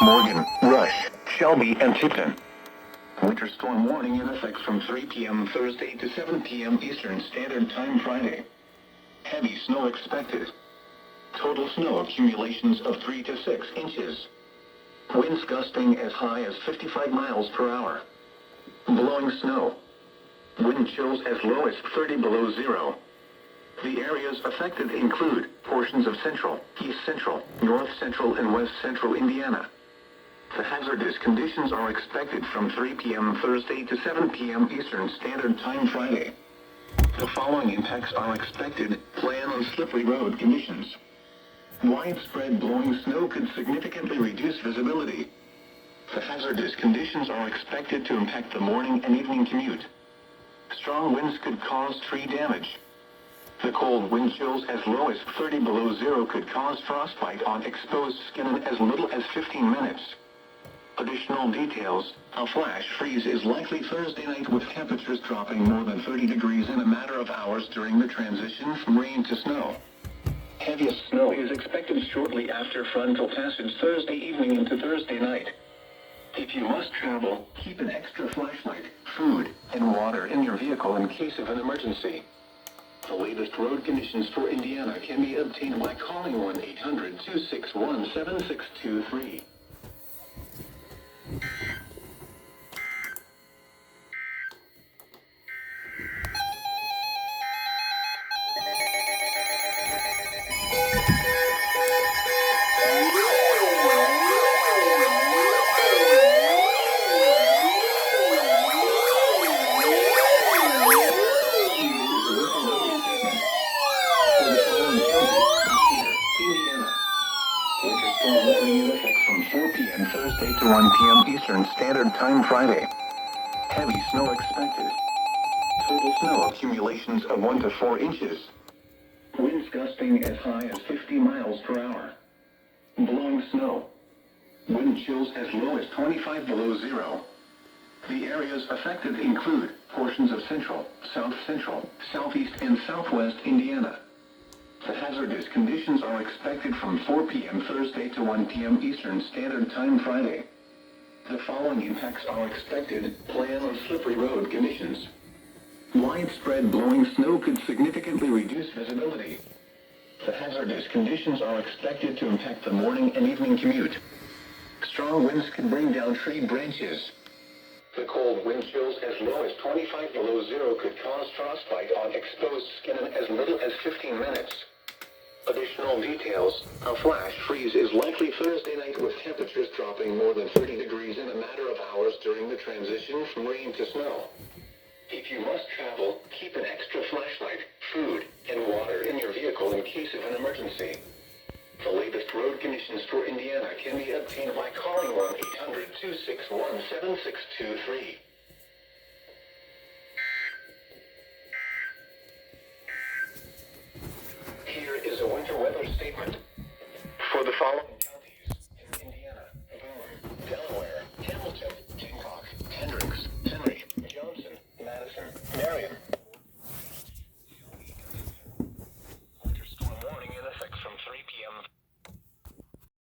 Morgan, Rush, Shelby, and Tipton. Winter storm warning in effect from 3 p.m. Thursday to 7 p.m. Eastern Standard Time Friday. Heavy snow expected. Total snow accumulations of 3 to 6 inches. Winds gusting as high as 55 miles per hour. Blowing snow. Wind chills as low as 30 below zero. The areas affected include portions of central, east central, north central, and west central Indiana. The hazardous conditions are expected from 3 p.m. Thursday to 7 p.m. Eastern Standard Time Friday. The following impacts are expected. Plan on slippery road conditions. Widespread blowing snow could significantly reduce visibility. The hazardous conditions are expected to impact the morning and evening commute. Strong winds could cause tree damage. The cold wind chills as low as 30 below zero could cause frostbite on exposed skin in as little as 15 minutes. Additional details: a flash freeze is likely Thursday night with temperatures dropping more than 30 degrees in a matter of hours during the transition from rain to snow. Heaviest snow is expected shortly after frontal passage Thursday evening into Thursday night. If you must travel, keep an extra flashlight, food, and water in your vehicle in case of an emergency. The latest road conditions for Indiana can be obtained by calling 1-800-261-7623. Winter storm warning in effect from 4 p.m. Thursday to 1 p.m. Eastern Standard Time Friday. Heavy snow expected. Total snow accumulations of 1 to 4 inches. Winds gusting as high as 50 miles per hour. Blowing snow. Wind chills as low as 25 below zero. The areas affected include portions of central, south central, southeast, and southwest Indiana. The hazardous conditions are expected from 4 p.m. Thursday to 1 p.m. Eastern Standard Time Friday. The following impacts are expected. Plan on slippery road conditions. Widespread blowing snow could significantly reduce visibility. The hazardous conditions are expected to impact the morning and evening commute. Strong winds could bring down tree branches. The cold wind chills as low as 25 below zero could cause frostbite on exposed skin in as little as 15 minutes. Additional details: a flash freeze is likely Thursday night with temperatures dropping more than 30 degrees in a matter of hours during the transition from rain to snow. If you must travel, keep an extra flashlight, food, and water in your vehicle in case of an emergency. The latest road conditions for Indiana can be obtained by calling 1-800-261-7623.